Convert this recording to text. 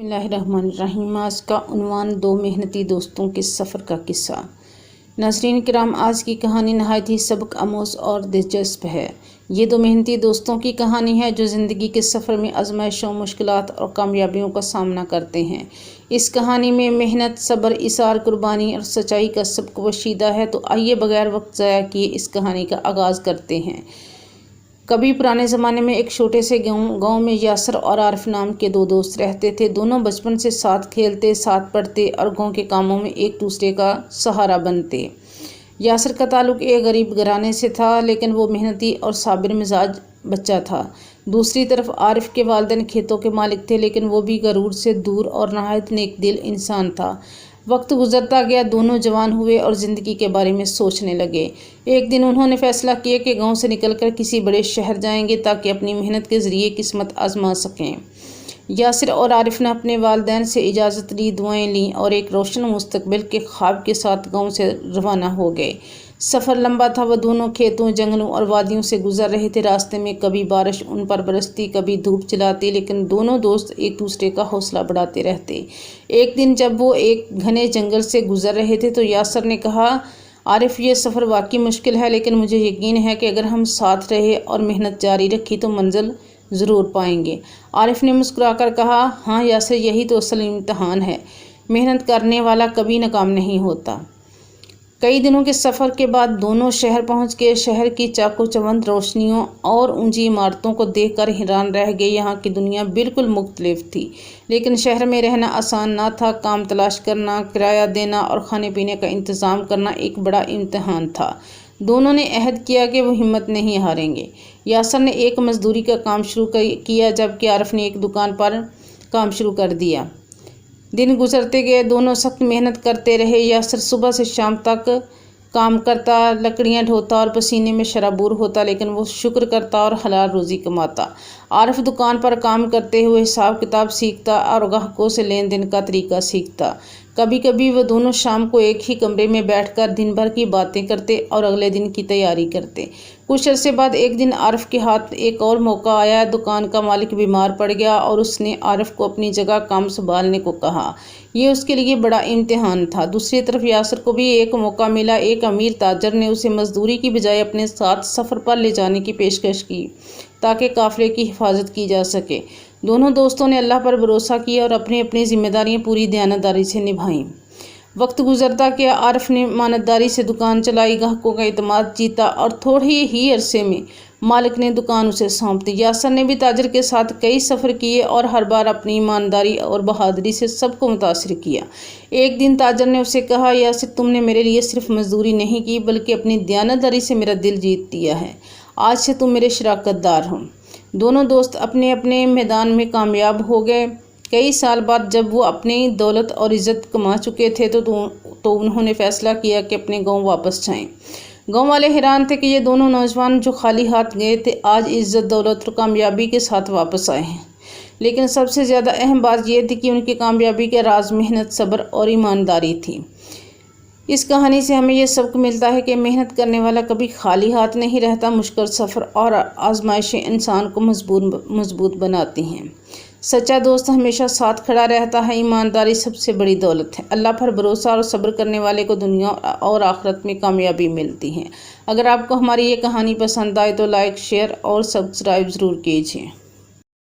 बिस्मिल्लाहिर्रहमानिर्रहीम। आज का उन्वान दो मेहनती दोस्तों के सफ़र का किस्सा। नाज़रीन किराम, आज की कहानी नहायत ही सबक आमोज़ और दिलचस्प है। ये दो मेहनती दोस्तों की कहानी है जो ज़िंदगी के सफ़र में आजमाइशों, मुश्किलात और कामयाबियों का सामना करते हैं। इस कहानी में मेहनत, सब्र, इसार, कुर्बानी और सच्चाई का सबक वशीदा है। तो आइए बगैर वक्त ज़ाया किए इस कहानी का आगाज़ करते हैं। कभी पुराने ज़माने में एक छोटे से गांव में यासर और आरिफ नाम के दो दोस्त रहते थे। दोनों बचपन से साथ खेलते, साथ पढ़ते और गांव के कामों में एक दूसरे का सहारा बनते। यासर का ताल्लुक एक गरीब घराने से था, लेकिन वो मेहनती और साबिर मिजाज बच्चा था। दूसरी तरफ आरिफ के वालिदैन खेतों के मालिक थे, लेकिन वो भी गरूर से दूर और नहायत नेक दिल इंसान था। वक्त गुजरता गया, दोनों जवान हुए और ज़िंदगी के बारे में सोचने लगे। एक दिन उन्होंने फैसला किया कि गांव से निकलकर किसी बड़े शहर जाएंगे ताकि अपनी मेहनत के ज़रिए किस्मत आजमा सकें। यासिर और आरिफ ने अपने वालिदैन से इजाज़त ली, दुआएं लीं और एक रोशन मुस्तकबिल के ख्वाब के साथ गांव से रवाना हो गए। सफ़र लंबा था। वह दोनों खेतों, जंगलों और वादियों से गुजर रहे थे। रास्ते में कभी बारिश उन पर बरसती, कभी धूप चिल्लाती, लेकिन दोनों दोस्त एक दूसरे का हौसला बढ़ाते रहते। एक दिन जब वो एक घने जंगल से गुजर रहे थे तो यासर ने कहा, आरिफ, ये सफ़र वाकई मुश्किल है, लेकिन मुझे यकीन है कि अगर हम साथ रहे और मेहनत जारी रखी तो मंजिल ज़रूर पाएंगे। आरिफ ने मुस्कुराकर कहा, हाँ यासर, यही तो असल इम्तहान है। मेहनत करने वाला कभी नाकाम नहीं होता। कई दिनों के सफ़र के बाद दोनों शहर पहुंच गए। शहर की चाको-चवंद रोशनियों और ऊंची इमारतों को देखकर हैरान रह गए। यहाँ की दुनिया बिल्कुल मुख्तलिफ थी, लेकिन शहर में रहना आसान ना था। काम तलाश करना, किराया देना और खाने पीने का इंतज़ाम करना एक बड़ा इम्तहान था। दोनों ने अहद किया कि वो हिम्मत नहीं हारेंगे। यासर ने एक मजदूरी का काम शुरू किया, जबकि आरिफ ने एक दुकान पर काम शुरू कर दिया। दिन गुजरते गए, दोनों सख्त मेहनत करते रहे। यासर सुबह से शाम तक काम करता, लकड़ियां ढोता और पसीने में शराबूर होता, लेकिन वो शुक्र करता और हलाल रोज़ी कमाता। आरिफ दुकान पर काम करते हुए हिसाब किताब सीखता और ग्राहकों से लेन देन का तरीका सीखता। कभी कभी वो दोनों शाम को एक ही कमरे में बैठकर दिन भर की बातें करते और अगले दिन की तैयारी करते। कुछ अरसे बाद एक दिन आरिफ के हाथ एक और मौका आया। दुकान का मालिक बीमार पड़ गया और उसने आरिफ को अपनी जगह काम संभालने को कहा। ये उसके लिए बड़ा इम्तिहान था। दूसरी तरफ यासर को भी एक मौका मिला। एक अमीर ताजर ने उसे मजदूरी की बजाय अपने साथ सफ़र पर ले जाने की पेशकश की ताकि काफ़िले की हिफाजत की जा सके। दोनों दोस्तों ने अल्लाह पर भरोसा किया और अपनी अपनी जिम्मेदारियां पूरी दयानतदारी से निभाईं। वक्त गुजरता गया, आरिफ ने मानदारी से दुकान चलाई, ग्राहकों का एतमाद जीता और थोड़े ही अरसे में मालिक ने दुकान उसे सौंप दी। यासर ने भी ताजर के साथ कई सफ़र किए और हर बार अपनी ईमानदारी और बहादुरी से सबको मुतासिर किया। एक दिन ताजर ने उसे कहा, यासर, तुमने मेरे लिए सिर्फ मजदूरी नहीं की बल्कि अपनी दयानतदारी से मेरा दिल जीत लिया है। आज से तुम मेरे शराकतदार हो। दोनों दोस्त अपने अपने मैदान में कामयाब हो गए। कई साल बाद जब वो अपनी दौलत और इज़्ज़त कमा चुके थे तो उन्होंने फ़ैसला किया कि अपने गांव वापस जाएं। गांव वाले हैरान थे कि ये दोनों नौजवान जो खाली हाथ गए थे आज इज़्ज़त, दौलत और कामयाबी के साथ वापस आए हैं। लेकिन सबसे ज़्यादा अहम बात यह थी कि उनकी कामयाबी का राज मेहनत, सब्र और ईमानदारी थी। इस कहानी से हमें यह सबक मिलता है कि मेहनत करने वाला कभी खाली हाथ नहीं रहता। मुश्किल सफ़र और आजमाइशें इंसान को मजबूत बनाती हैं। सच्चा दोस्त हमेशा साथ खड़ा रहता है। ईमानदारी सबसे बड़ी दौलत है। अल्लाह पर भरोसा और सब्र करने वाले को दुनिया और आखिरत में कामयाबी मिलती है। अगर आपको हमारी ये कहानी पसंद आए तो लाइक, शेयर और सब्सक्राइब ज़रूर कीजिए।